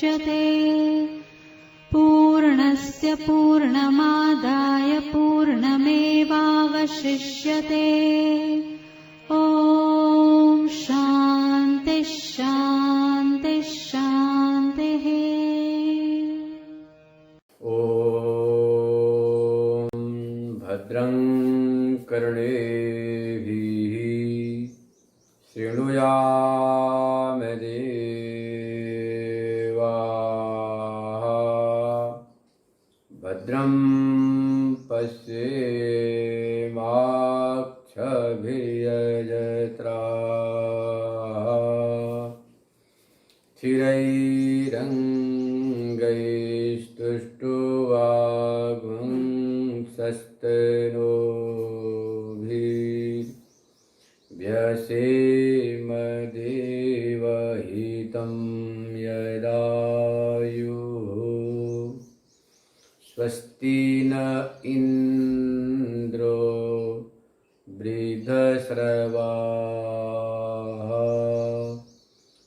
मुच्यते। पूर्णस्य पूर्णमादाय पूर्णमेवावशिष्यते। ॐ शान्ति शान्ति शान्तिः। ॐ भद्रं कर्णेभिः शृणुयाम देवाः। भद्रं पश्येमाक्षभिर्यजत्राः। स्थिरैरङ्गैस्तुष्टुवागुंसस्तनूभिर्व्यसेम देवहितं यदायुः। स्वस्ति न इन्द्रो वृद्धश्रवाः।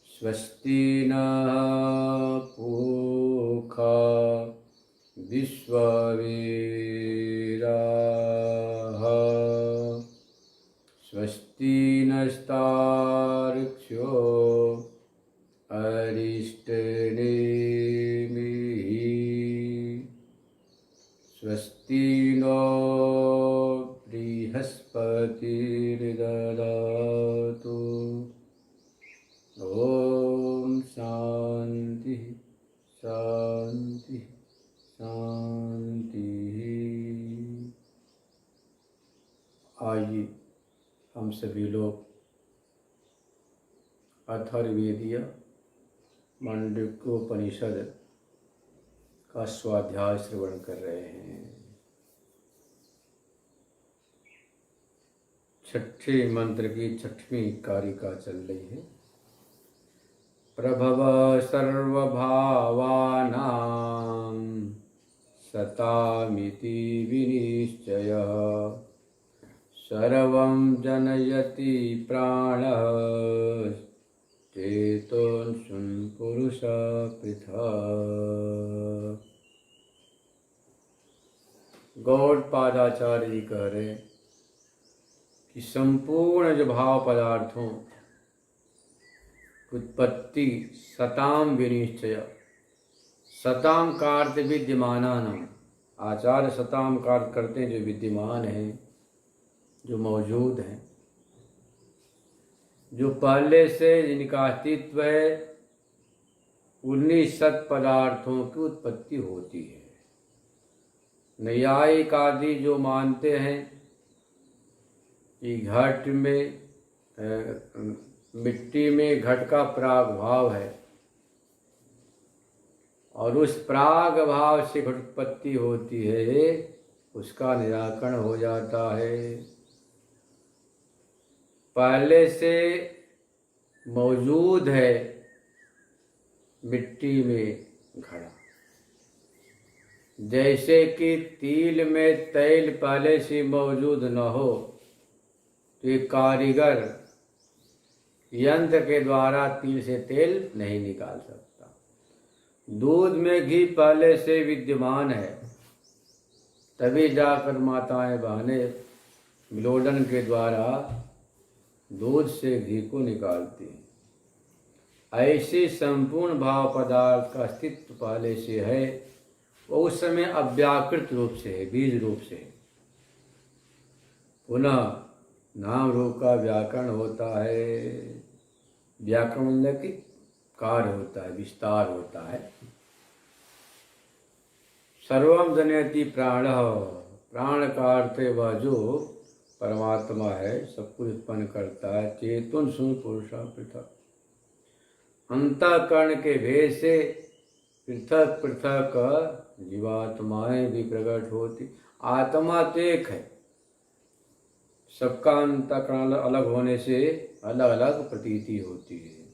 स्वस्ति नः पूषा विश्ववेदाः। स्वस्ति नस्तार्क्ष्यो अरिष्टनेमिः। स्वस्ति नो बृहस्पतिर्ददातु। ओम शांति शांति शांति। आइए हम सभी लोग अथर्ववेदीय मांडूक्योपनिषद का स्वाध्याय श्रवण कर रहे हैं। छठे मंत्र की छठवीं कारिका चल रही है। प्रभव सर्वभावानां सतामिति विनिश्चयः। सर्वं जनयति प्राणः चेतोऽंशुं पुरुषः पृथक्। गौड़पादाचार्य जी कह रहे हैं कि संपूर्ण जो भाव पदार्थों उत्पत्ति सताम विनिश्चय। सताम का अर्थ विद्यमानानाम। आचार्य सताम का अर्थ करते हैं जो विद्यमान हैं, जो मौजूद हैं, जो पहले से जिनका अस्तित्व है, उन्हीं सत पदार्थों की उत्पत्ति होती है। न्यायिक आदि जो मानते हैं कि घट में मिट्टी में घट का प्रागभाव है और उस प्रागभाव से घट उत्पत्ति होती है, उसका निराकरण हो जाता है। पहले से मौजूद है मिट्टी में घड़ा। जैसे कि तिल में तेल पहले से मौजूद न हो तो एक कारीगर यंत्र के द्वारा तिल से तेल नहीं निकाल सकता। दूध में घी पहले से विद्यमान है, तभी जाकर माताएं बहनें विलोडन के द्वारा दूध से घी को निकालती हैं। ऐसे संपूर्ण भाव पदार्थ का अस्तित्व पहले से है, वो उस समय अव्याकृत रूप से है, बीज रूप से है। पुनः नाम रूप का व्याकरण होता है। व्याकरण मतलब कि कार्य होता है, विस्तार होता है। सर्वम जनयति प्राण। प्राण का अर्थ है वह जो परमात्मा है, सब कुछ उत्पन्न करता है। चेतन सुन पुरुषा पृथक। अंतःकरण के भेद से पृथक पृथक जीवात्माएं भी प्रकट होती। आत्मा तो एक है, सबका अंतःकरण अलग होने से अलग अलग प्रतीति होती है।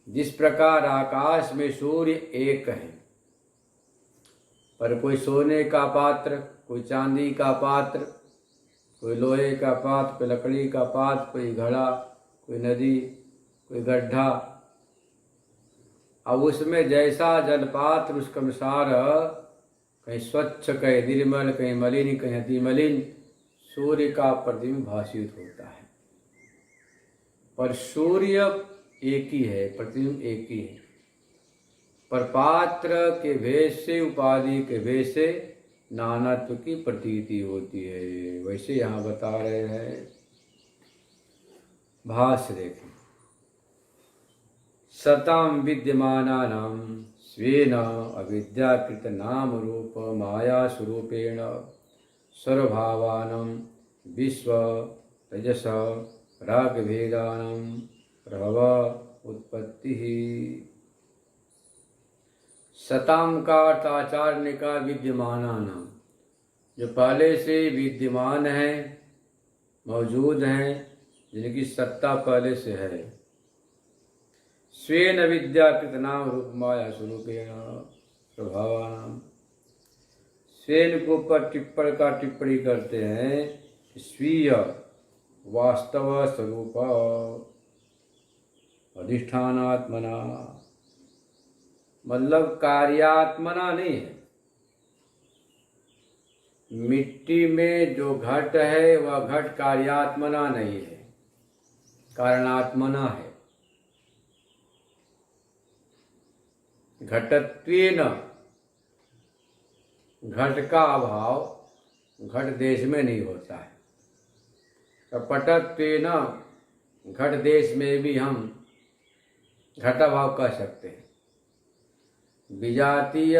जिस प्रकार आकाश में सूर्य एक है, पर कोई सोने का पात्र, कोई चांदी का पात्र, कोई लोहे का पात्र, कोई लकड़ी का पात्र, कोई घड़ा, कोई नदी, कोई गड्ढा, अब उसमें जैसा जलपात्र उसके अनुसार कहीं स्वच्छ, कहीं निर्मल, कहीं मलिन, कहीं अति मलिन सूर्य का प्रतिबिंब भाषित होता है। पर सूर्य एक ही है, प्रतिबिंब एक ही है, पर पात्र के भेद से, उपाधि के भेद से नानात्व की प्रतीति होती है। वैसे यहाँ बता रहे हैं, भाष्य देखें। सतां विद्यमानानां स्वेन अविद्याकृत नाम रूप माया स्वरूपेण सर्वभावानां विश्व तेजस राग भेदानां प्रभव उत्पत्ति। सताम का अर्थ आचार्य ने कहा विद्यमानानां, जो पहले से विद्यमान है, मौजूद हैं, जिनकी सत्ता पहले से है। स्वेन विद्याकृत नाम रूप माया स्वरूपेण प्रभावानाम, स्वेन के ऊपर टिप्पण का टिप्पणी करते हैं, स्वीय वास्तव स्वरूप अधिष्ठानात्मना, मतलब कार्यात्मना नहीं है। मिट्टी में जो घट है वह घट कार्यात्मना नहीं है, कारणात्मना है। घटत्वेन, घट का अभाव घट देश में नहीं होता है। तो पटत्वेन, घट देश में भी हम घटाभाव कह सकते हैं। विजातीय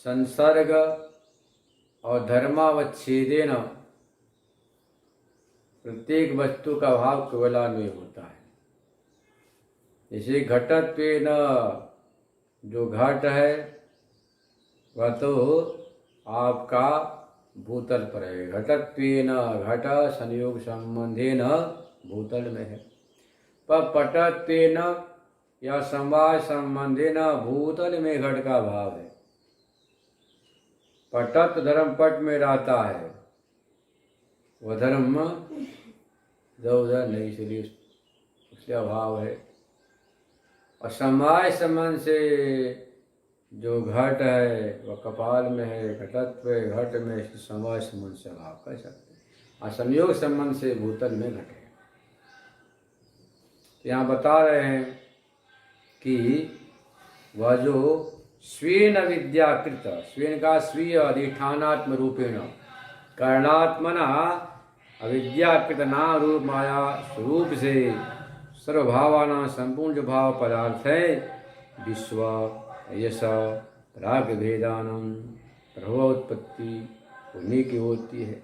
संसर्ग और धर्मावच्छेदेन प्रत्येक वस्तु का भाव केवलान्वय होता है। जैसे घटत्वेन, जो घट है वह तो आपका भूतल पर है। घटत्वेन, घट संयोग संबंधेन भूतल में है। पर पटत्वेन या समवाय संबंधेन भूतल में घट का भाव है। पटत धर्म पट में रहता है, वह धर्म इधर उधर नहीं, इसलिए उसके अभाव है। और समवाय संबंध से जो घट है वह कपाल में है, घटत्व घट में, समवाय संबंध से अभाव कह सकते हैं। और संयोग संबंध से भूतल में घट है। यहाँ बता रहे हैं कि वह जो स्वेन विद्याकृत, स्वेन का स्वीय अधिष्ठानात्म रूपेण कारणात्मना अविद्याकृत नाम रूप माया स्वरूप से सर्वभावाना संपूर्ण जो भाव पदार्थ है, विश्व यश राग भेदानम प्रभवोत्पत्ति उन्हीं की होती है।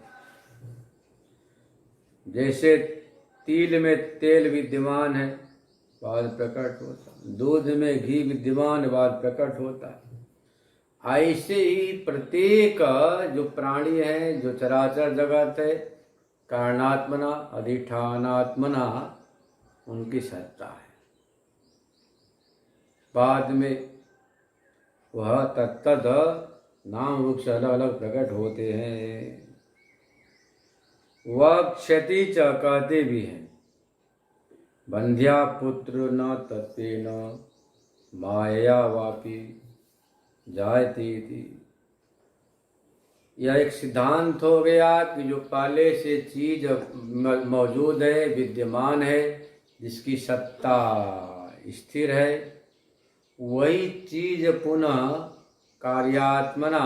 जैसे तिल में तेल विद्यमान है, बाद प्रकट होता है। दूध में घी विद्यमान, बाद प्रकट होता है। ऐसे ही प्रत्येक जो प्राणी है, जो चराचर जगत है, कारणात्मना अधिष्ठानात्मना उनकी सत्ता है। बाद में वह तत्तद नाम रूप से अलग अलग प्रकट होते हैं। वह क्षति च कहते भी हैं। बंध्या पुत्र न तत्वेन माया वापी जायते थी। यह एक सिद्धांत हो गया कि जो पहले से चीज मौजूद है, विद्यमान है, जिसकी सत्ता स्थिर है, वही चीज पुनः कार्यात्मना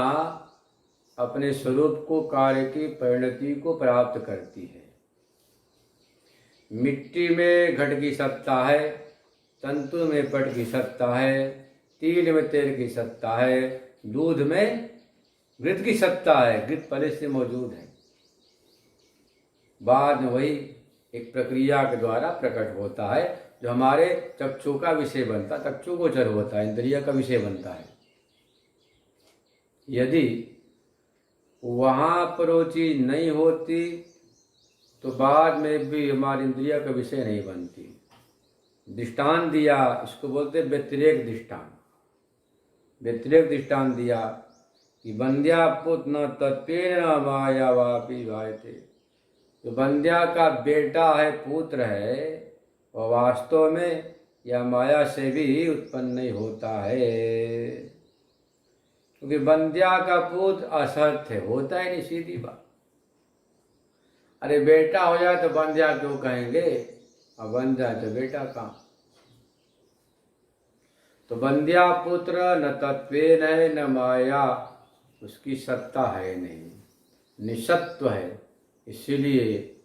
अपने स्वरूप को, कार्य की परिणति को प्राप्त करती है। मिट्टी में घट की सत्ता है, तंतु में पट की सत्ता है, तिल में तेल की सत्ता है, दूध में घृत की सत्ता है। घृत पहले से मौजूद है, बाद में वही एक प्रक्रिया के द्वारा प्रकट होता है, जो हमारे चक्षु का विषय बनता है, चक्षु गोचर होता है, इंद्रिय का विषय बनता है। यदि वहाँ पर वो चीज नहीं होती तो बाद में भी हमारी इंद्रिय का विषय नहीं बनती। दृष्टांत दिया, इसको बोलते व्यतिरेक दृष्टांत। व्यतिरेक दृष्टांत दिया कि बंध्या पुत्र न तत्वेन माया वापी जायते। जो बंध्या का बेटा है, पुत्र है, वह वास्तव में या माया से भी उत्पन्न नहीं होता है, क्योंकि बंध्या का पुत्र असत है, होता ही नहीं, सीधी बात। अरे बेटा हो जाए तो बंध्या क्यों कहेंगे, अब बंध्या तो बेटा कहाँ। तो बंध्या पुत्र न तत्वेन है न माया, उसकी सत्ता है नहीं, निसत्व है, इसीलिए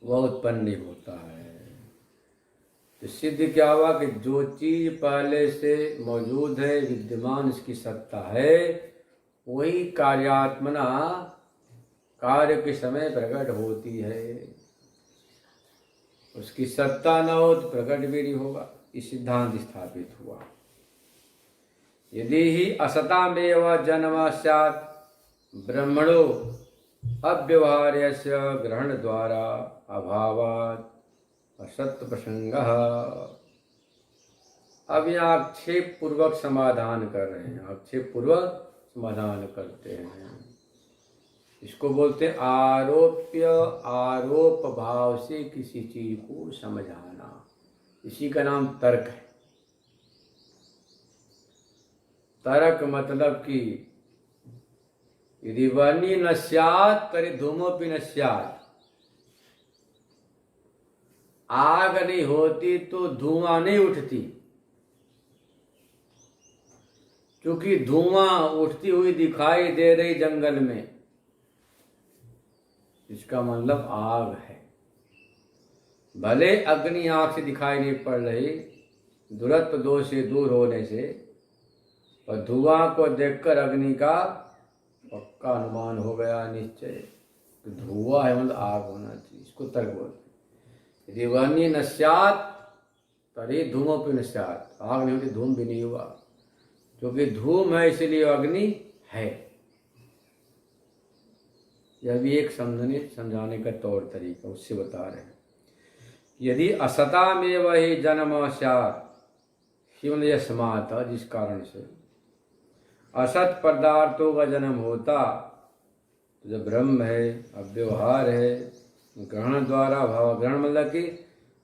वह उत्पन्न नहीं होता है। तो सिद्ध क्या हुआ कि जो चीज पहले से मौजूद है, विद्यमान, इसकी सत्ता है, वही कार्यात्मना कार्य के समय प्रकट होती है। उसकी सत्ता न हो तो प्रकट भी नहीं होगा, इस सिद्धांत स्थापित हुआ। यदि ही असतामेव जन्म स्यात् ब्रह्मणो अव्यवहार्यस्य ग्रहण द्वारा अभावात् असत प्रसंग। अब यहाँ आक्षेप पूर्वक समाधान कर रहे हैं, आक्षेप पूर्वक समाधान करते हैं। इसको बोलते हैं आरोप्य, आरोप भाव से किसी चीज को समझाना, इसी का नाम तर्क है। तर्क मतलब कि यदि वह्नि न स्यात् तर्हि धूमोऽपि न स्यात्, आग नहीं होती तो धुआं नहीं उठती, क्योंकि धुआं उठती हुई दिखाई दे रही जंगल में, इसका मतलब आग है। भले अग्नि आंख से दिखाई नहीं पड़ रही, दूरत्व दोष से दूर होने से, और धुआं को देखकर अग्नि का पक्का अनुमान हो गया, निश्चय, तो धुआं है मतलब आग होना चाहिए, इसको तर्क बोलते हैं। यदि वह्नि न स्यात् तर्हि धूमोऽपि न स्यात्, आग नहीं होती धूम भी नहीं हुआ, क्योंकि धूम है इसलिए अग्नि है। यह भी एक समझाने का तौर तरीका उससे बता रहे हैं। यदि असतामेव हि जन्म स्यात्, यस्मात्, जिस कारण से असत पदार्थों का जन्म होता, तो जब ब्रह्म है, अव्यवहार है, ग्रहण द्वारा भाव, ग्रहण मतलब कि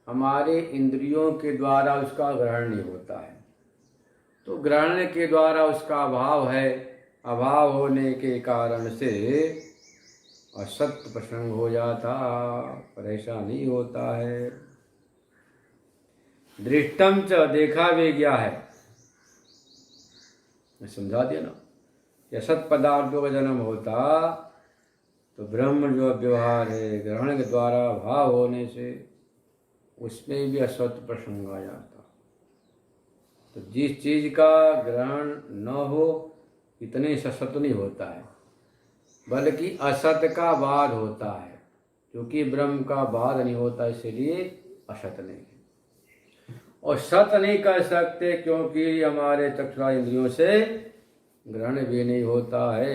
हमारे इंद्रियों के द्वारा उसका ग्रहण नहीं होता है, तो ग्रहण के द्वारा उसका अभाव है, अभाव होने के कारण से असत प्रसंग हो जाता, पर ऐसा नहीं होता है। दृष्टम च, देखा भी गया है, मैं समझा दिया ना, यह सत पदार्थों का जन्म होता तो ब्रह्म जो व्यवहार है, ग्रहण के द्वारा भाव होने से उसमें भी असत प्रसंग आ जाता। तो जिस चीज का ग्रहण न हो इतने से असत नहीं होता है, बल्कि असत का बाद होता है, क्योंकि ब्रह्म का बाद नहीं होता इसलिए असत नहीं है। और सत नहीं कर सकते क्योंकि हमारे चक्षुरा इंद्रियों से ग्रहण भी नहीं होता है,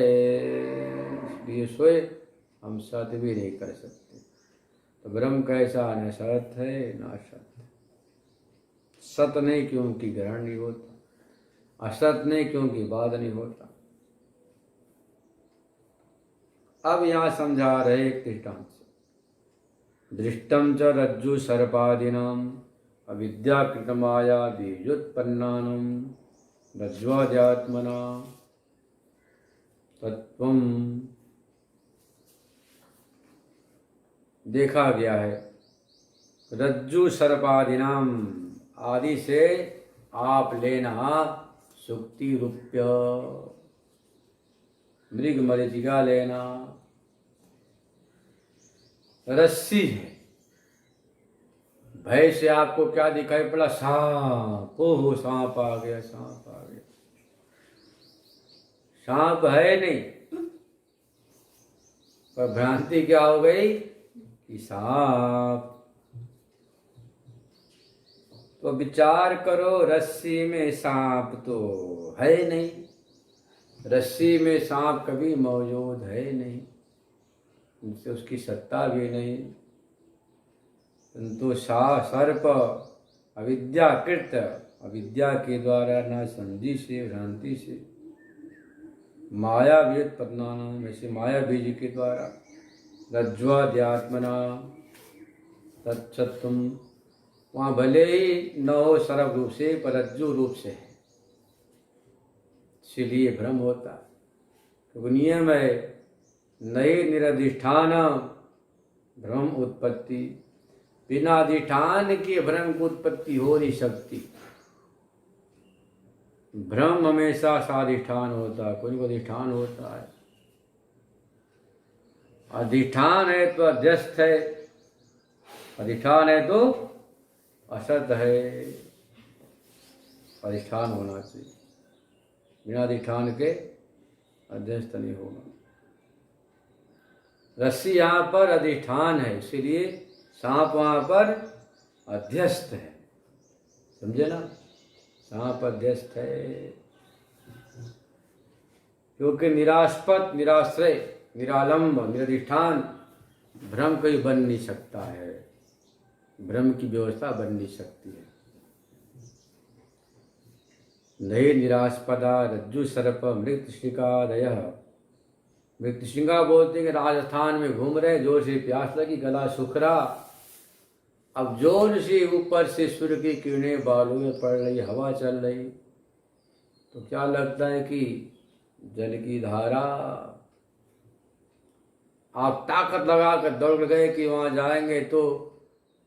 इसलिए स्वयं हम सत भी नहीं कर सकते। तो ब्रह्म कैसा, न सत है न असत। सत नहीं क्योंकि ग्रहण नहीं होता, असत नहीं क्योंकि बाद नहीं होता। अब यहां समझा रहे एक दृष्टांत से। दृष्टम च रज्जु सर्पादीनाम अविद्याकृत माया बीजोत्पन्नानम रज्ज्वाद्यात्मना तत्वम। देखा गया है रज्जु सर्पादीनाम, आदि से आप लेना सुक्ति रूप्य, मृग मरीचिका लेना, रस्सी है, भय से आपको क्या दिखाई पड़ा, सांप, ओहो सांप आ गया, सांप आ गया। सांप है नहीं, पर भ्रांति क्या हो गई कि सांप। तो विचार करो, रस्सी में सांप तो है नहीं, रस्सी में सांप कभी मौजूद है नहीं, उनसे उसकी सत्ता भी नहीं। किंतु सर्प अविद्याकृत, अविद्या के द्वारा न समझी से, भ्रांति से, माया व्युत्पन्नानाम, वैसे माया बीज के द्वारा, रज्ज्वाद्यात्मना तत्सत्वम, वहाँ भले ही न हो सर्व रूप से पर रज्जु रूप से है, इसलिए भ्रम होता है। तो नियम है नई निरधिष्ठान भ्रम उत्पत्ति, बिना अधिष्ठान के भ्रम की उत्पत्ति हो नहीं सकती। भ्रम हमेशा साधिष्ठान होता है, कोई अधिष्ठान होता है। अधिष्ठान है तो अध्यस्त है, अधिष्ठान है तो असत है। अधिष्ठान होना चाहिए, बिना अधिष्ठान के अध्यस्त नहीं होगा। रस्सी यहाँ पर अधिष्ठान है, इसीलिए सांप वहाँ पर अध्यस्त है, समझे ना, सांप अध्यस्त है। क्योंकि निरास्पद, निराश्रय, निरालंब, निरधिष्ठान भ्रम कहीं बन नहीं सकता है, भ्रम की व्यवस्था बन नहीं सकती है। नये निरास्पदा रज्जु सर्प मृत्युशिकादय। मृत्युशिका बोलते हैं कि राजस्थान में घूम रहे, जोर से प्यास लगी, गला सूखरा, अब जोर से ऊपर से सूर्य की किरणें बालों में पड़ रही, हवा चल रही, तो क्या लगता है कि जल की धारा। आप ताकत लगा कर दौड़ गए कि वहां जाएंगे तो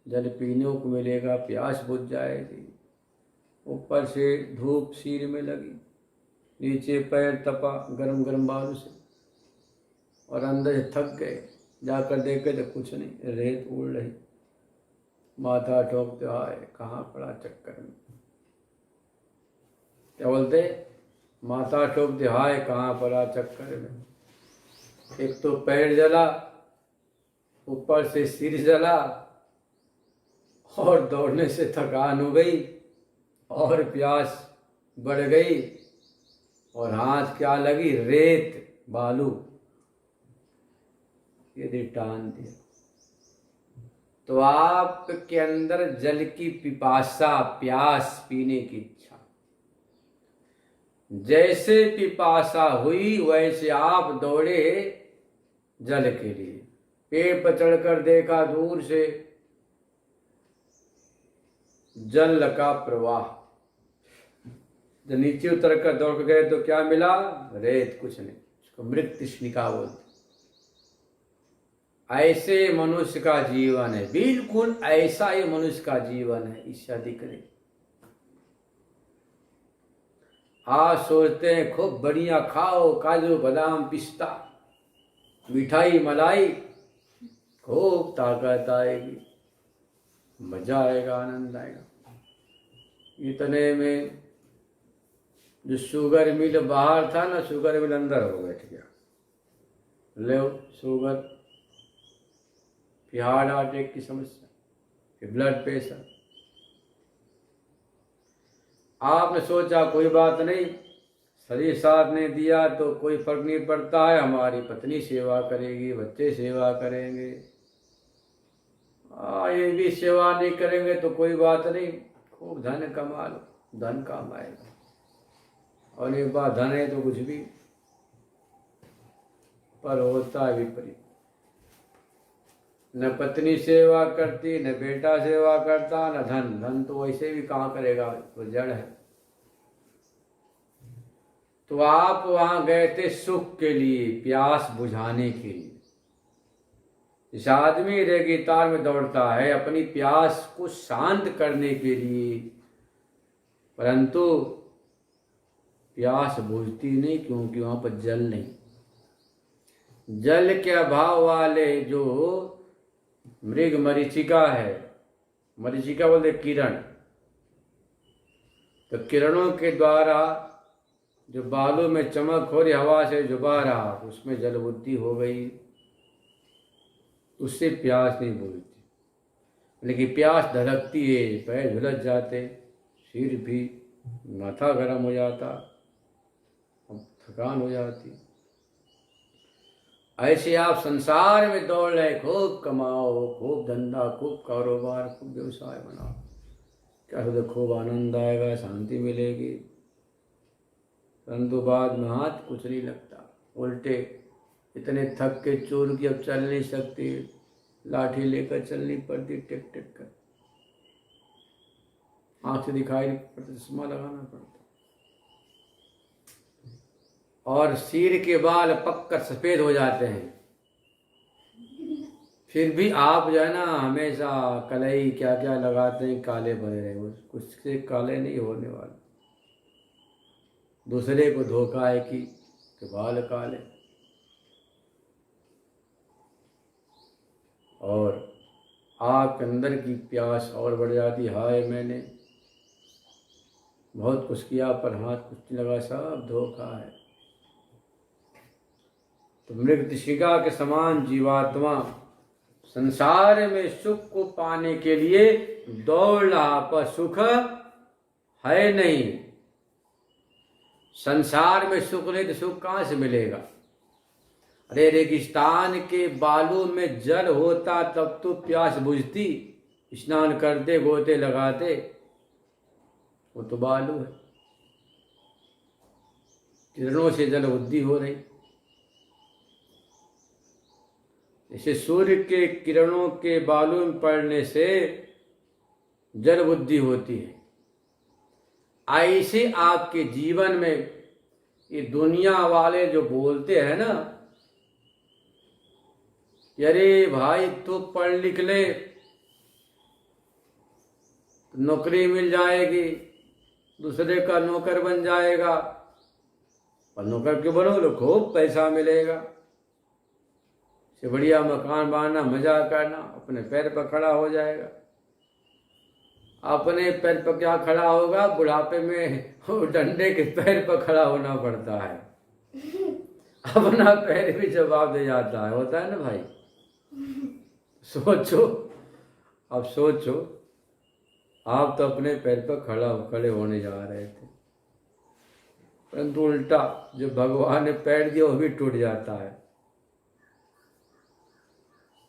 जल पीने को मिलेगा, प्यास बुझ जाएगी। ऊपर से धूप सिर में लगी, नीचे पैर तपा गरम गरम बालू से, और अंदर से थक गए। जाकर देखे तो कुछ नहीं, रेत उड़ रही। माथा ठोकते आए, कहाँ पड़ा चक्कर में। क्या बोलते, माथा ठोकते हाय कहाँ पड़ा चक्कर में। एक तो पैर जला, ऊपर से सिर जला, और दौड़ने से थकान हो गई, और प्यास बढ़ गई, और हाथ क्या लगी, रेत बालू। ये दृष्टांत दिया। तो आपके अंदर जल की पिपासा, प्यास, पीने की इच्छा, जैसे पिपासा हुई वैसे आप दौड़े जल के लिए। पेड़ पर चढ़कर देखा दूर से जल का प्रवाह, जब नीचे उतर कर दौड़ गए तो क्या मिला, रेत, कुछ नहीं। उसको मृत्युशिका बोलते। ऐसे मनुष्य का जीवन है, बिल्कुल ऐसा ही मनुष्य का जीवन है, इससे अधिक नहीं। आज सोचते हैं खूब बढ़िया खाओ, काजू बादाम पिस्ता, मिठाई मलाई, खूब ताकत आएगी, मजा आएगा, आनंद आएगा। इतने में जो शुगर मिल बाहर था ना, शुगर मिल अंदर हो बैठ गया। ले शुगर, फिर हार्ट अटैक की समस्या, फिर ब्लड प्रेशर। आपने सोचा कोई बात नहीं, शरीर साथ नहीं दिया तो कोई फर्क नहीं पड़ता है, हमारी पत्नी सेवा करेगी, बच्चे सेवा करेंगे, ये भी सेवा नहीं करेंगे तो कोई बात नहीं, खूब धन कमा लो, धन कमाएगा। और एक बार धन है तो कुछ भी, पर होता है विपरीत। न पत्नी सेवा करती, न बेटा सेवा करता, न धन। धन तो वैसे भी कहाँ करेगा, वो जड़ है। तो आप वहां गए थे सुख के लिए, प्यास बुझाने के लिए। इस आदमी रेगिस्तान में दौड़ता है अपनी प्यास को शांत करने के लिए, परंतु प्यास बुझती नहीं, क्योंकि वहां पर जल नहीं। जल के अभाव वाले जो मृग मरीचिका है, मरीचिका बोलते किरण, तो किरणों के द्वारा जो बालू में चमक हो रही, हवा से जुबा रहा, उसमें जल बुद्धि हो गई, उससे प्यास नहीं बुझती। लेकिन प्यास धड़कती है, पैर झुलस जाते, सिर भी, माथा गर्म हो जाता, थकान हो जाती। ऐसे आप संसार में दौड़ रहे, खूब कमाओ, खूब धंधा, खूब कारोबार, खूब व्यवसाय बनाओ, क्या होता, खूब आनंद आएगा, शांति मिलेगी, परंतु बाद में हाथ कुछ नहीं लगता, उल्टे इतने थक के चोर की अब चल नहीं सकती, लाठी लेकर चलनी पड़ती, टिक टिक कर। आंख से दिखाई नहीं पड़ता, चश्मा लगाना पड़ता। और सिर के बाल पककर सफेद हो जाते हैं, फिर भी आप जो है ना हमेशा कलई क्या क्या लगाते हैं, काले बने रहे, कुछ से काले नहीं होने वाले। दूसरे को धोखा है कि बाल काले, और आपके अंदर की प्यास और बढ़ जाती। हाय मैंने बहुत कुछ किया पर हाथ कुछ नहीं लगा, सब धोखा है। तो मृगशिका के समान जीवात्मा संसार में सुख को पाने के लिए दौड़ रहा, पर सुख है नहीं। संसार में सुख नहीं तो सुख कहाँ से मिलेगा? अरे रेगिस्तान के बालू में जल होता तब तो प्यास बुझती, स्नान करते गोते लगाते, वो तो बालू है। किरणों से जल बुद्धि हो रही, जैसे सूर्य के किरणों के बालू में पड़ने से जल बुद्धि होती है, ऐसे आपके जीवन में ये दुनिया वाले जो बोलते हैं ना, अरे भाई तू पढ़ लिख ले नौकरी मिल जाएगी, दूसरे का नौकर बन जाएगा, और नौकर क्यों बनो, खूब पैसा मिलेगा, से बढ़िया मकान बनाना, मजा करना, अपने पैर पर खड़ा हो जाएगा। अपने पैर पर क्या खड़ा होगा, बुढ़ापे में डंडे के पैर पर खड़ा होना पड़ता है, अपना पैर भी जवाब दे जाता है, होता है ना भाई। सोचो, अब सोचो, आप तो अपने पैर पर खड़े होने जा रहे थे, परंतु उल्टा जो भगवान ने पैर दिया वो भी टूट जाता है।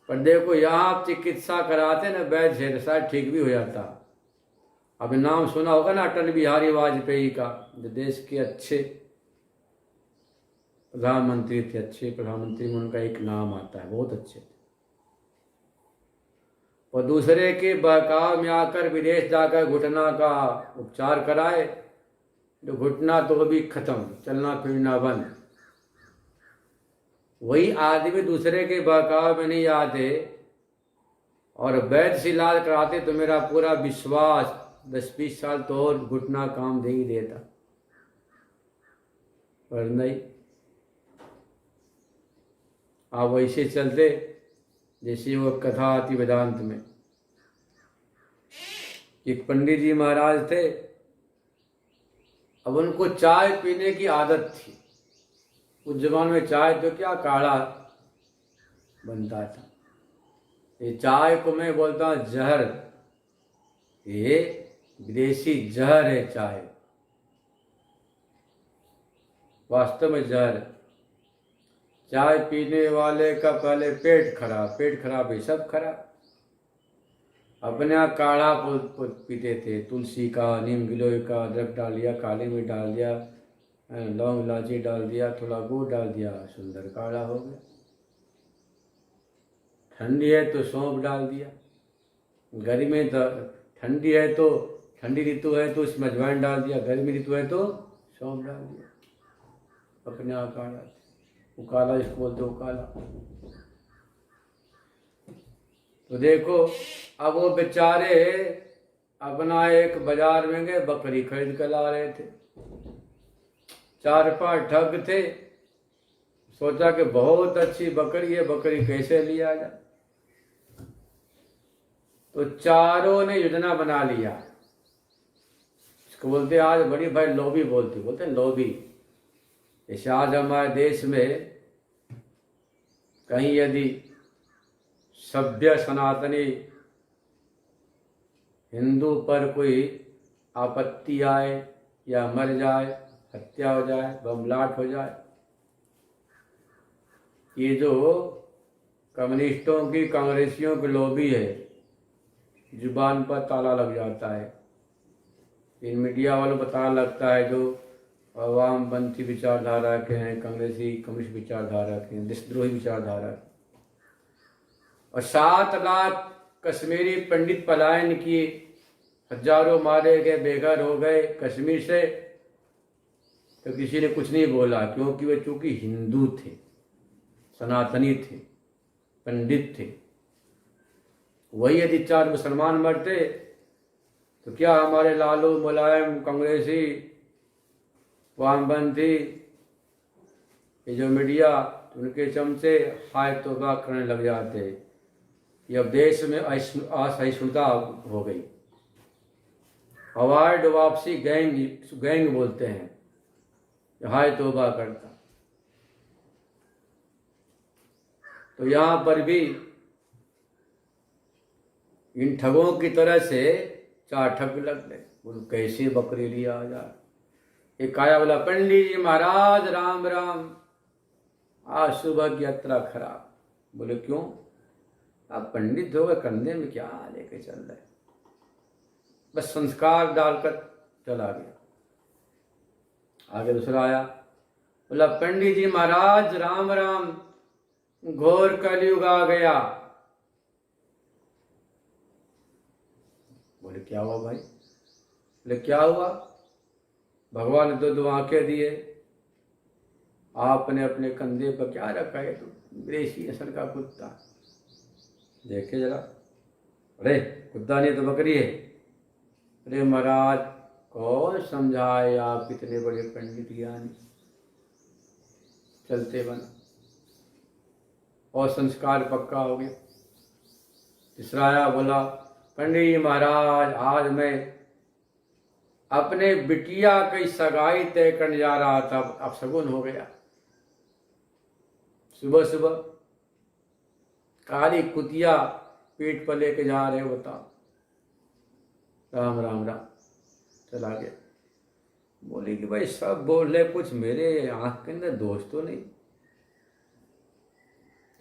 पर देखो यहाँ आप चिकित्सा कराते ना वैद्य से, शायद ठीक भी हो जाता। अब नाम सुना होगा ना अटल बिहारी वाजपेयी का, जो देश के अच्छे प्रधानमंत्री थे, अच्छे प्रधानमंत्री में उनका एक नाम आता है, बहुत अच्छे थे। और दूसरे के बहकाव में आकर विदेश जाकर घुटना का उपचार कराए, जो घुटना तो भी खत्म, चलना फिरना बंद। वही आदमी दूसरे के बहकाव में नहीं आते और वैद्य से इलाज कराते, तो मेरा पूरा विश्वास 10-20 साल तो और घुटना काम दे ही देता, पर नहीं। आप वैसे चलते जैसे वो कथा आती वेदांत में, एक पंडित जी महाराज थे, अब उनको चाय पीने की आदत थी। उस जमाने में चाय तो क्या काढ़ा बनता था, ये चाय को मैं बोलता हूँ जहर, ये विदेशी जहर है चाय, वास्तव में जहर। चाय पीने वाले का पहले पेट खराब है, सब खराब। अपने यहाँ काढ़ा पीते थे, तुलसी का, नीम गिलोय का, अदरक डाल दिया, काली मिर्च डाल दिया, लौंग इलायची डाल दिया, थोड़ा गुड़ डाल दिया, सुंदर काढ़ा हो गया। ठंडी है तो सौंफ डाल दिया, गर्मी तो ठंडी है तो ठंडी ऋतु है तो उसमें अजवाइन डाल दिया, गर्मी ऋतु है तो सौंफ डाल दिया, अपने यहाँ काढ़ा। उकाला इसको बोलते, उकाला। तो देखो अब वो बेचारे अपना एक बाजार में गए, बकरी खरीद कर ला रहे थे। 4-5 ठग थे, सोचा कि बहुत अच्छी बकरी है, बकरी कैसे लिया जाए। तो चारों ने योजना बना लिया, इसको बोलते आज बड़ी भाई लॉबी बोलते हैं लॉबी। जैसे आज हमारे देश में कहीं यदि सभ्य सनातनी हिंदू पर कोई आपत्ति आए या मर जाए, हत्या हो जाए, बमलाट हो जाए, ये जो कम्युनिस्टों की, कांग्रेसियों की लॉबी है, जुबान पर ताला लग जाता है। इन मीडिया वालों को ताला लगता है जो अवामपंथी विचारधारा के हैं, कांग्रेसी कम्युनिस्ट विचारधारा के हैं, देशद्रोही विचारधारा। और 7 लाख कश्मीरी पंडित पलायन किए, हजारों मारे गए, बेघर हो गए कश्मीर से, तो किसी ने कुछ नहीं बोला, क्योंकि वे चूंकि हिंदू थे, सनातनी थे, पंडित थे। वही यदि 4 मुसलमान मरते तो क्या हमारे लालू, मुलायम, कांग्रेसी, वामपंथी, ये जो मीडिया, उनके चमचे हाय तौबा करने लग जाते कि अब देश में असहिष्णुता हो गई। अवॉइड वापसी गैंग बोलते हैं, हाय तौबा करता। तो यहाँ पर भी इन ठगों की तरह से 4 ठग लग गए। बोलो कैसे बकरी लिया जाए। एक आया बोला, पंडित जी महाराज राम राम, आज सुबह की यात्रा खराब। बोले क्यों? आप पंडित हो गए, कंधे में क्या लेके चल रहे? बस संस्कार डालकर चला गया। आगे दूसरा आया, बोला पंडित जी महाराज राम राम, घोर कलयुग आ गया। बोले क्या हुआ भाई? बोले क्या हुआ? भगवान ने 2 आंखें दिए, आपने अपने कंधे पर क्या रखा है? तो विदेशी नस्ल का कुत्ता। देखे जरा, अरे कुत्ता नहीं तो बकरी है। अरे महाराज कौन समझाए, आप कितने बड़े पंडित ज्ञानी। चलते बना और संस्कार पक्का हो गया। तीसरा आया, बोला पंडित जी महाराज आज मैं अपने बिटिया की सगाई तय करने जा रहा था, अब शगुन हो गया। सुबह सुबह काली कुतिया पीठ पर लेके जा रहे होता। राम राम राम, चला गया। बोले कि भाई सब बोल रहे, कुछ मेरे आंख के अंदर दोष तो नहीं।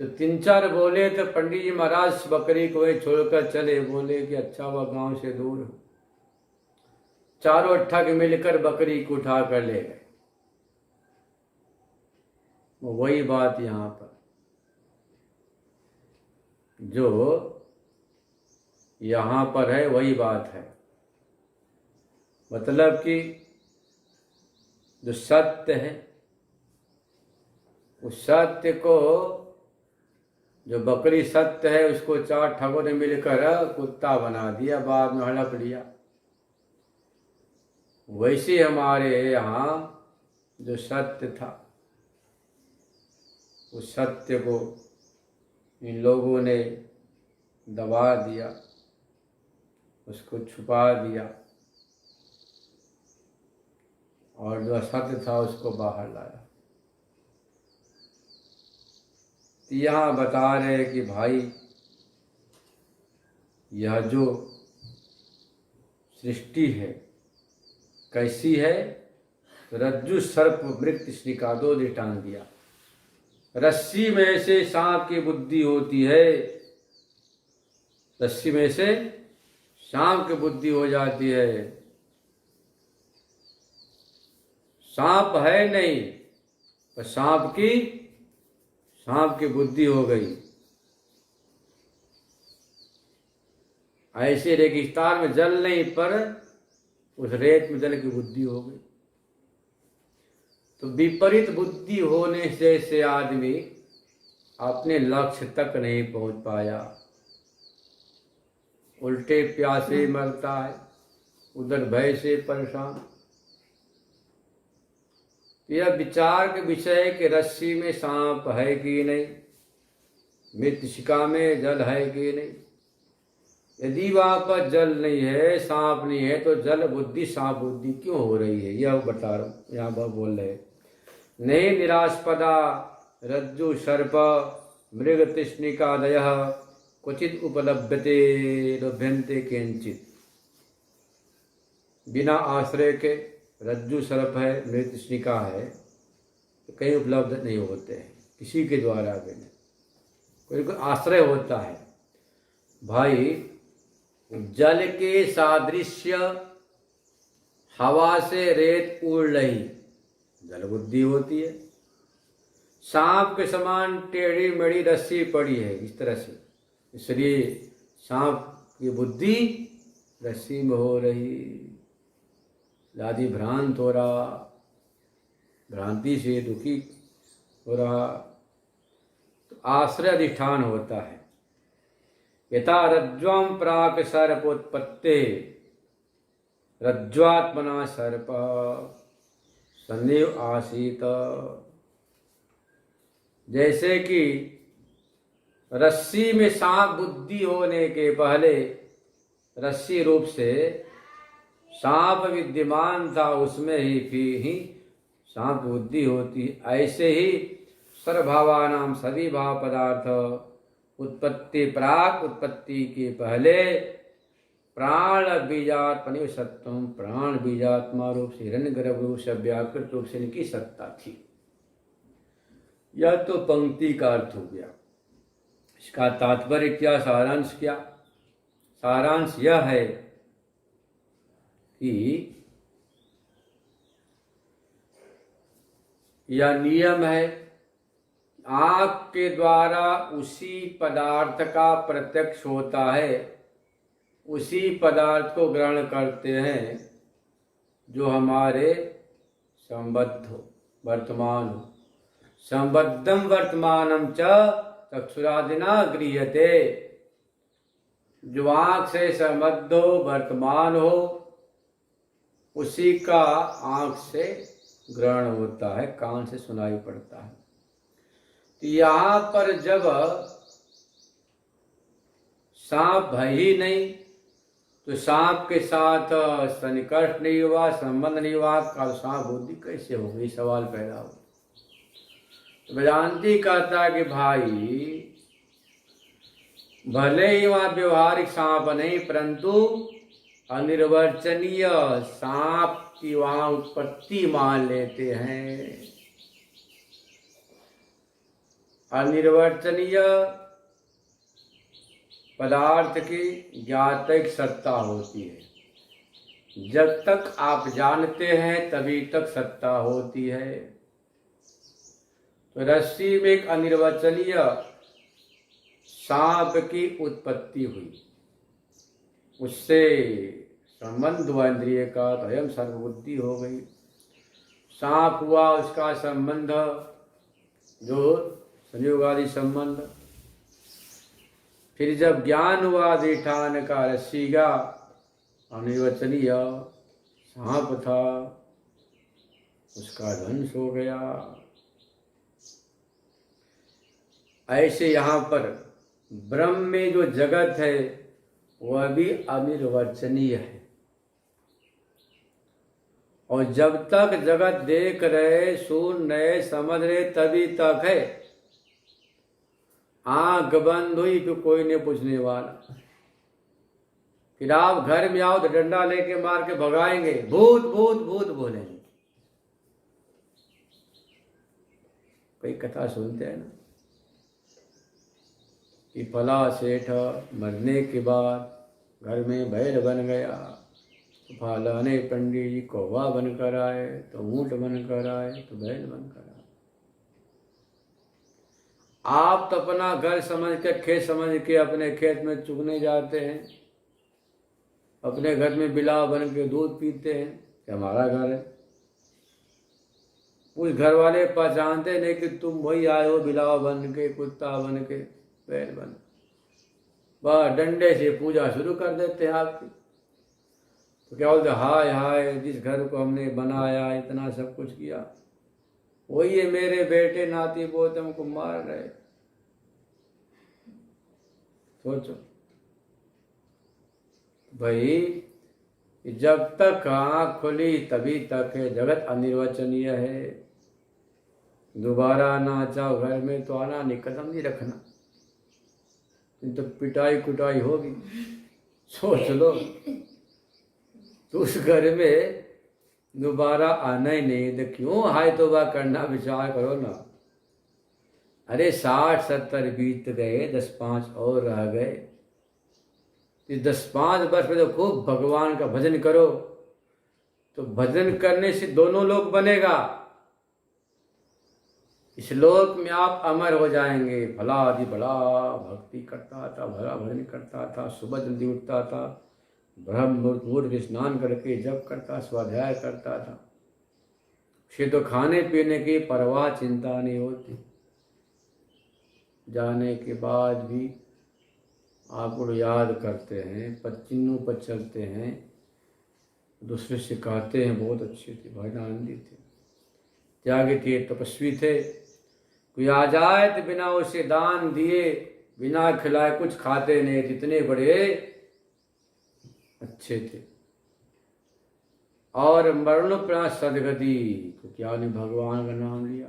तो 3-4 बोले तो पंडित जी महाराज बकरी को छोड़कर चले। बोले कि अच्छा हुआ गांव से दूर हो। 4 ठग मिलकर बकरी को उठा कर ले गए। वही बात यहाँ पर जो यहाँ पर है, वही बात है। मतलब कि जो सत्य है, उस सत्य को, जो बकरी सत्य है, उसको 4 ठगों ने मिलकर कुत्ता बना दिया, बाद में हड़प लिया। वैसे हमारे यहाँ जो सत्य था, उस सत्य को इन लोगों ने दबा दिया, उसको छुपा दिया, और जो असत्य था उसको बाहर लाया। तो यहाँ बता रहे कि भाई यह जो सृष्टि है कैसी है? रज्जु सर्प मृग तृष्णिका, 2 दृष्टांत दिया। रस्सी में से सांप की बुद्धि होती है, रस्सी में से सांप की बुद्धि हो जाती है। सांप है नहीं, पर सांप की बुद्धि हो गई। ऐसे रेगिस्तान में जल नहीं, पर उस रेत में जल की बुद्धि हो गई। तो विपरीत बुद्धि होने से आदमी अपने लक्ष्य तक नहीं पहुंच पाया, उल्टे प्यासे मरता है, उधर भय से परेशान। यह विचार के विषय है कि रस्सी में सांप है कि नहीं, मृत्तिका में जल है कि नहीं। यदि वहां पर जल नहीं है, सांप नहीं है, तो जल बुद्धि सांप बुद्धि क्यों हो रही है? यह बता रहा हूं। यहाँ पर बोल रहे नहीं निरास्पदा रज्जु सर्प मृग तृष्णिकादय क्वचित उपलभ्यते लभ्यन्ते किंचित। बिना आश्रय के रज्जु सर्प है, मृग तृष्णिका है, तो कहीं उपलब्ध नहीं होते हैं, किसी के द्वारा भी नहीं। कोई आश्रय होता है। भाई जल के सादृश्य हवा से रेत उड़ रही, जल बुद्धि होती है। सांप के समान टेढ़ी मेढ़ी रस्सी पड़ी है इस तरह से, इसलिए सांप की बुद्धि रस्सी में हो रही, आदि भ्रांत हो रहा, भ्रांति से दुखी हो रहा, तो आश्रय अधिष्ठान होता है। यथा रज्ज्वं प्राक् सर्पोत्पत्ते रज्ज्वात्मना सर्प सन्निव आसीत। जैसे कि रस्सी में सांप बुद्धि होने के पहले रस्सी रूप से सांप विद्यमान था, उसमें ही फिर ही सांप बुद्धि होती, ऐसे ही सर्वभावानां सभी भाव पदार्थ उत्पत्ति प्राक, उत्पत्ति के पहले प्राण बीजात्मनि सत्वम, प्राण बीजात्मा रूप से हिरण्यगर्भ रूप से व्याकृत रूप से इनकी सत्ता थी। यह तो पंक्ति का अर्थ हो गया। इसका तात्पर्य क्या, सारांश क्या? सारांश यह है कि यह नियम है, आँख के द्वारा उसी पदार्थ का प्रत्यक्ष होता है, उसी पदार्थ को ग्रहण करते हैं जो हमारे संबद्ध हो, वर्तमान हो। संबद्धम वर्तमानम च चक्षुरादिना गृह्यते। जो आँख से संबद्ध हो, वर्तमान हो, उसी का आँख से ग्रहण होता है, कान से सुनाई पड़ता है। तो यहाँ पर जब सांप है ही नहीं, तो सांप के साथ सन्निकर्ष नहीं हुआ, संबंध नहीं हुआ, कल सांप बुद्धि कैसे हो गई, सवाल पैदा हो। तो वेदांती कहता है कि भाई भले ही वहां व्यवहारिक सांप नहीं, परंतु अनिर्वचनीय सांप की वहां उत्पत्ति मान लेते हैं। अनिर्वचनीय पदार्थ की ज्ञातिक सत्ता होती है। जब तक आप जानते हैं तभी तक सत्ता होती है। तो रस्सी में एक अनिर्वचनीय सांप की उत्पत्ति हुई, उससे संबंध हुआ इंद्रिय का, तो अयम सर्वबुद्धि हो गई। सांप हुआ, उसका संबंध जो संयोगादि संबंध। फिर जब ज्ञान हुआ अधिष्ठान का, रस्सी का अनिर्वचनीय सांप था, उसका ध्वंस हो गया। ऐसे यहाँ पर ब्रह्म में जो जगत है वह भी अनिर्वचनीय है। और जब तक जगत देख रहे, सुन रहे, समझ रहे, तभी तक है। आंख बंद हुई तो कोई नहीं पूछने वाला। फिर आप घर में आओ तो डंडा लेके मार के भगाएंगे, भूत भूत भूत बोलेंगे। कोई कथा सुनते हैं ना कि फला सेठ मरने के बाद घर में बैल बन गया, तो फलाने पंडित जी कौवा बनकर आए, तो ऊंट बनकर आए, तो बैल बनकर आए। आप तो अपना घर समझ के, खेत समझ के अपने खेत में चुगने जाते हैं, अपने घर में बिलाव बन के दूध पीते हैं कि हमारा घर है। उस घर वाले पहचानते नहीं कि तुम वही आए हो बिलाव बन के, कुत्ता बन के, बैल बन। वह डंडे से पूजा शुरू कर देते हैं आपकी। तो क्या बोलते, हाय हाय, जिस घर को हमने बनाया, इतना सब कुछ किया, वही है मेरे बेटे नाती पोते हमको मार रहे। सोचो भाई, जब तक आँख खुली तभी तक है, जगत अनिर्वचनीय है। दोबारा आना चाहो घर में तो आना नहीं, कदम नहीं रखना, तो पिटाई कुटाई होगी। सोच लो, तो उस घर में दोबारा आना ही नहीं, तो क्यों हाय तौबा करना, विचार करो ना। अरे 60-70 बीत गए, 10-5 और रह गए। 10-5 वर्ष में तो खूब भगवान का भजन करो, तो भजन करने से दोनों लोक बनेगा। इस लोक में आप अमर हो जाएंगे। भला आदि बड़ा भक्ति करता था, भला भजन करता था, सुबह जल्दी उठता था, ब्रह्म मुहूर्त स्नान करके जप करता, स्वाध्याय करता था। उसे तो खाने पीने की परवाह चिंता नहीं होती। जाने के बाद भी आपको याद करते हैं, पच्चीनों पर चलते हैं, दूसरे से कहते हैं बहुत अच्छे थे, भाई आनंदी थे, त्यागी थे, तपस्वी थे। कोई आ जाए तो बिना उसे दान दिए, बिना खिलाए कुछ खाते नहीं, इतने बड़े अच्छे थे। और मरणोपरांत सदगति, तो क्या उन्हें भगवान का नाम लिया।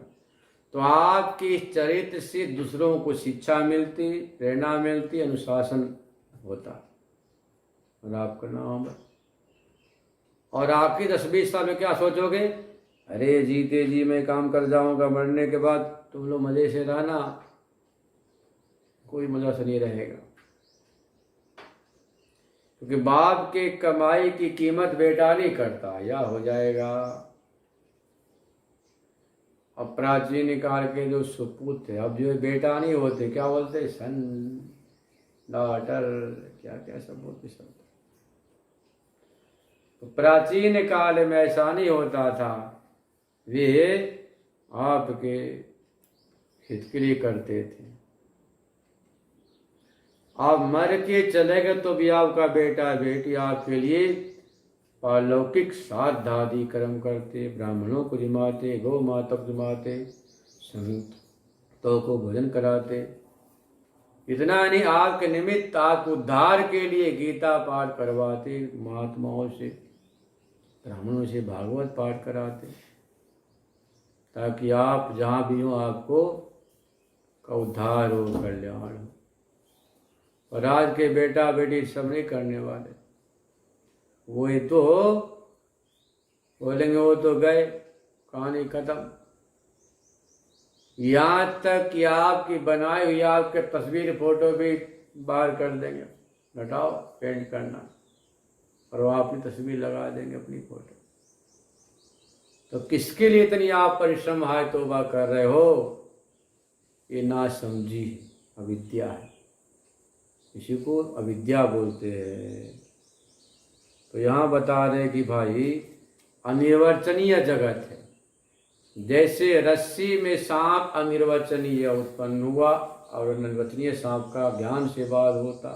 तो आपके इस चरित्र से दूसरों को शिक्षा मिलती, प्रेरणा मिलती, अनुशासन होता, और आपका नाम। और आपकी 10-20 साल में क्या सोचोगे, अरे जीते जी मैं काम कर जाऊंगा, मरने के बाद तुम लोग मजे से रहना, कोई मजा से नहीं रहेगा। क्योंकि बाप के कमाई की कीमत बेटा नहीं करता, या हो जाएगा। अब प्राचीन काल के जो सुपूत थे, अब जो बेटा नहीं होते, क्या बोलते, सन, डॉटर, क्या क्या सब बोलते सब। तो प्राचीन काल में ऐसा नहीं होता था, वे आपके हित के लिए करते थे। आप मर के चले गए तो भी आपका बेटा बेटी आपके लिए पारलौकिक श्राद्ध आदि कर्म करते, ब्राह्मणों को जिमाते, गौ माता को जिमाते, संतों को भोजन कराते। इतना नहीं, आपके निमित्त आप उद्धार के लिए गीता पाठ करवाते, महात्माओं से, ब्राह्मणों से भागवत पाठ कराते, ताकि आप जहाँ भी हो आपको का उद्धार हो, कल्याण हो। और आज के बेटा बेटी सब नहीं करने वाले, वो ही तो बोलेंगे वो तो गए, कहानी खत्म। यहाँ तक कि आपकी बनाई हुई आपके तस्वीर फोटो भी बाहर कर देंगे, हटाओ पेंट करना, और वो अपनी तस्वीर लगा देंगे, अपनी फोटो। तो किसके लिए इतनी आप परिश्रम हाय तौबा कर रहे हो, ये ना समझी अविद्या है, इसी को अविद्या बोलते हैं। तो यहाँ बता रहे कि भाई अनिर्वचनीय जगत है, जैसे रस्सी में सांप अनिर्वचनीय उत्पन्न हुआ और अनिर्वचनीय सांप का ज्ञान से बाद होता,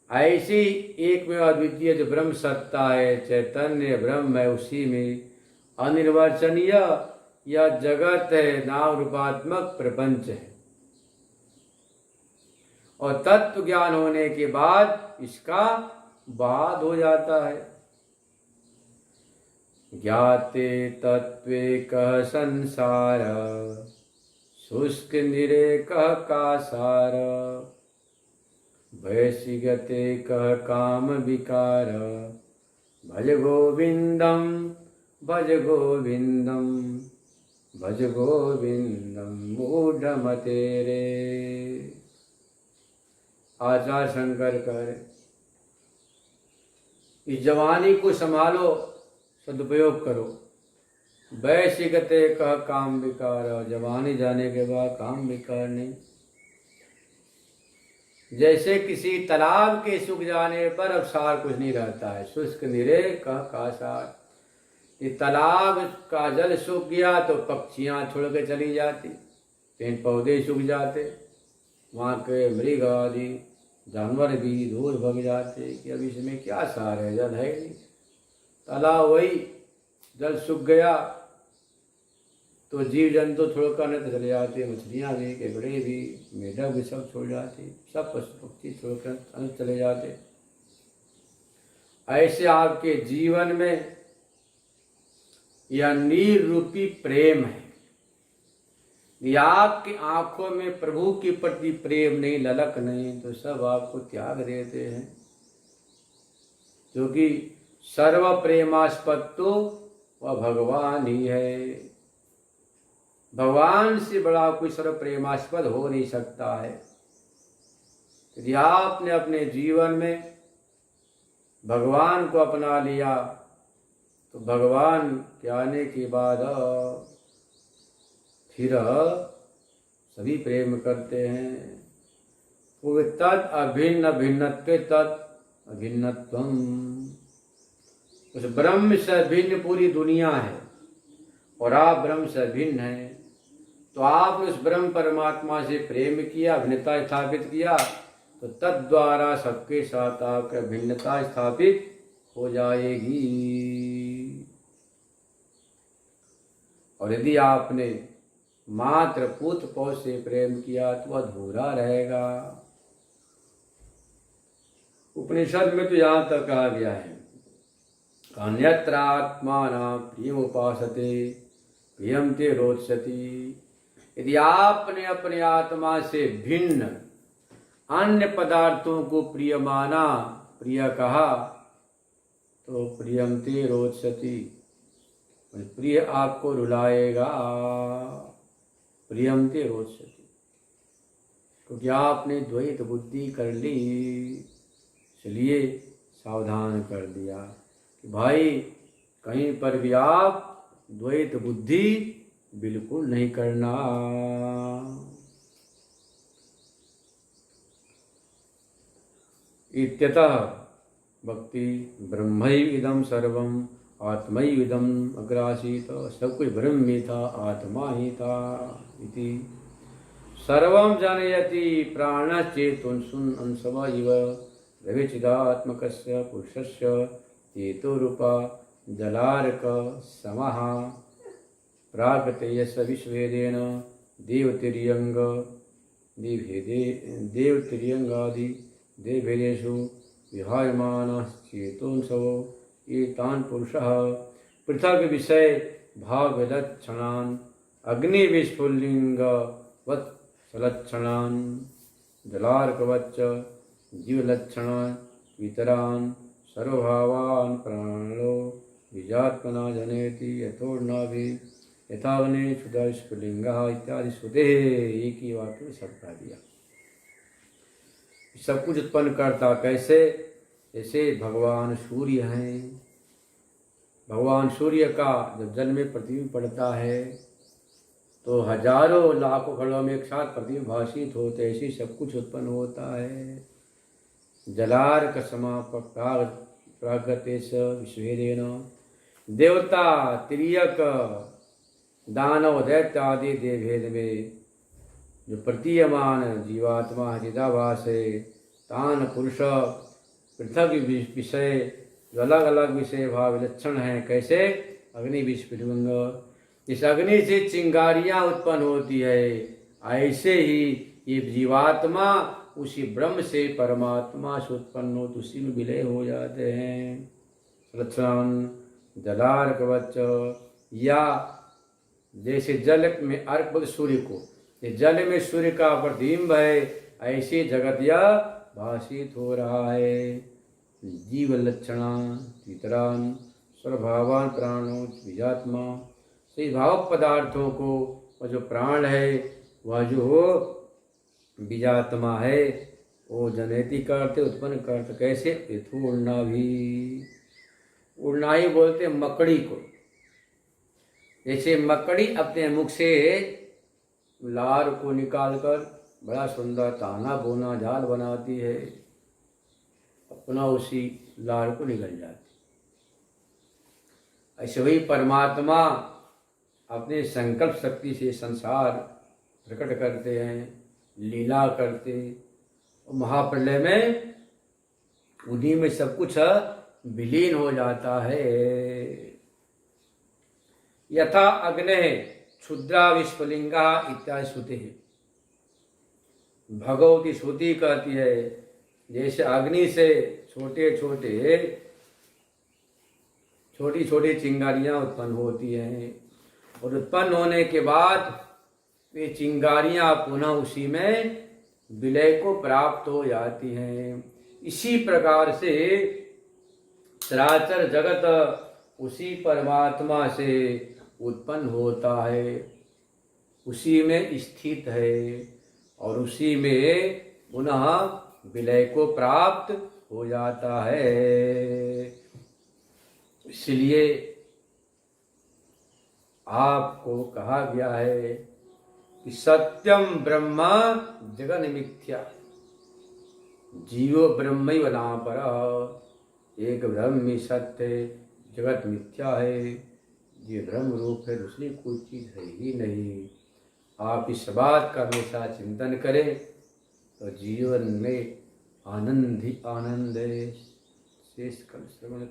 ऐसी एक में अद्वितीय जो ब्रह्म सत्ता है, चैतन्य ब्रह्म है, उसी में अनिर्वचनीय यह जगत है, नाम रूपात्मक प्रपंच है। और तत्व ज्ञान होने के बाद इसका बाद हो जाता है। ज्ञाते तत्वे कह संसार, शुष्क निरे कह कासार, वैशिगते कह काम विकार, भज गोविंदम भज गोविंदम भज गोविंदम मूढ़ मतेरे। आचार्य शंकर कह रहे, इस जवानी को संभालो, सदुपयोग करो। वैशिगते कह काम विकार, जवानी जाने के बाद काम विकार नहीं। जैसे किसी तालाब के सूख जाने पर अब सार कुछ नहीं रहता है, शुष्क निरे कह कासार। ये तालाब का जल सूख गया तो पक्षियां छोड़ के चली जाती, पेड़ पौधे सूख जाते, वहाँ के मृग आदि जानवर भी दूर भग जाते कि अब इसमें क्या सार है, जल है नहीं। तालाब वही, जल सूख गया तो जीव जंतु छोड़कर नहीं चले जाते, मछलियाँ भी, केकड़े भी, मेढक भी सब छोड़ जाते, सब पशु पक्षी छोड़कर चले जाते। ऐसे आपके जीवन में यह नीर रूपी प्रेम है। आपकी आंखों में प्रभु के प्रति प्रेम नहीं, ललक नहीं, तो सब आपको त्याग देते हैं। क्योंकि सर्व प्रेमास्पद तो वह भगवान ही है। भगवान से बड़ा कोई सर्व प्रेमास्पद हो नहीं सकता है। यदि आपने अपने जीवन में भगवान को अपना लिया तो भगवान के आने के बाद फिर सभी प्रेम करते हैं। वो तत् अभिन्न भिन्नत्व तत् अभिन्नत्वम। उस ब्रह्म से भिन्न पूरी दुनिया है और आप ब्रह्म से भिन्न हैं। तो आपने उस ब्रह्म परमात्मा से प्रेम किया, भिन्नता स्थापित किया, तो तद्वारा सबके साथ आकर भिन्नता स्थापित हो जाएगी। और यदि आपने मात्र पुत्र पौत्र से प्रेम किया तो अधूरा रहेगा। उपनिषद में तो यहाँ तक कहा गया है, अन्यत्र आत्मानं प्रियम उपासते प्रियम ते रोचति। यदि आपने अपने आत्मा से भिन्न अन्य पदार्थों को प्रिय माना, प्रिय कहा, तो प्रियम ते रोचति, प्रिय आपको रुलाएगा। प्रियम ते रोचति, क्योंकि आपने द्वैत बुद्धि कर ली, इसलिए सावधान कर दिया कि भाई कहीं पर भी आप द्वैत बुद्धि बिल्कुल नहीं करना। इत्यतः भक्ति ब्रह्मैविदं सर्वम् आत्मैविदं अग्रासीत। सब कुछ ब्रह्म में था, आत्मा ही था। इति सर्वं जनयति प्राणश्चेतोऽंशुन् अंशव इव रविचिदात्मकस्य पुरुषस्य चेतोरूपा जलार्क समः प्रागतेयस्य विश्वेदेन देवतिर्यंग देवतिर्यंगादि देवभेदेषु विहायमानः चेतोऽंशवो एतान् पुरुषः पृथग् विषय भावलक्षणान् अग्निविस्फुल्लिङ्गवत् सलक्षणान् जलार्कवच्च जीवलक्षणान् वितरान् सर्वभावान् प्राणो बीजात्मना जनयति यथोर्नाभि यथावने क्षुधा स्फुलिंगः इत्यादि श्रुते एक ही वाक्य में सब कह दिया। सब कुछ उत्पन्न करता कैसे? जैसे भगवान सूर्य हैं। भगवान सूर्य का जब जल में प्रतिबिंब पड़ता है तो हजारों लाखों कणों में एक साथ प्रतिबिंब भाषित होते, ऐसे सब कुछ उत्पन्न होता है। जलार्क समापक प्रागतेश विश्वेदेन देवता तिर्यक दानव दैत्य आदि देवभेद में जो प्रतीयमान जीवात्मा चिदाभास है, तान पुरुष पृथक विषय जो अलग अलग विषय भाव विलक्षण है। कैसे? अग्नि विस्फुलिंग, इस अग्नि से चिंगारियां उत्पन्न होती है, ऐसे ही ये जीवात्मा उसी ब्रह्म से परमात्मा से उत्पन्न हो तो उसी में विलय हो जाते हैं। लक्षण जलार्कवच्च, या जैसे जल में अर्क सूर्य को, ये जल में सूर्य का प्रतिबिंब है, ऐसे जगत यह भाषित हो रहा है। जीव लक्षणा इतरान स्वभावान प्राणों बीजात्मा, से भाव पदार्थों को वह जो प्राण है, वह जो हो बीजात्मा है, वो जनयति करते उत्पन्न करते। कैसे? यथो उड़ना भी, उड़ना ही बोलते मकड़ी को। जैसे मकड़ी अपने मुख से लार को निकालकर बड़ा सुंदर ताना बोना जाल बनाती है, अपना उसी लार को निकल जाती। ऐसे वही परमात्मा अपने संकल्प शक्ति से संसार प्रकट करते हैं, लीला करते, और महाप्रलय में उन्हीं में सब कुछ विलीन हो जाता है। यथा अग्ने क्षुद्रा विस्फुलिंगा इत्यादि श्रुति है। भगवती श्रुति कहती है जैसे अग्नि से छोटे छोटे छोटी छोटी चिंगारियां उत्पन्न होती हैं, और उत्पन्न होने के बाद वे चिंगारियां पुनः उसी में विलय को प्राप्त हो जाती हैं। इसी प्रकार से चराचर जगत उसी परमात्मा से उत्पन्न होता है, उसी में स्थित है, और उसी में पुनः विलय को प्राप्त हो जाता है। इसलिए आपको कहा गया है कि सत्यम ब्रह्म जगन मिथ्या। जीवो ब्रह्म ही बना पर एक ब्रह्म ही सत्य, जगत मिथ्या है, ये ब्रह्म रूप है, दूसरी कोई चीज़ है ही नहीं। आप इस बात का हमेशा चिंतन करें तो जीवन में आनंद ही आनंद है। शेष कल श्रवण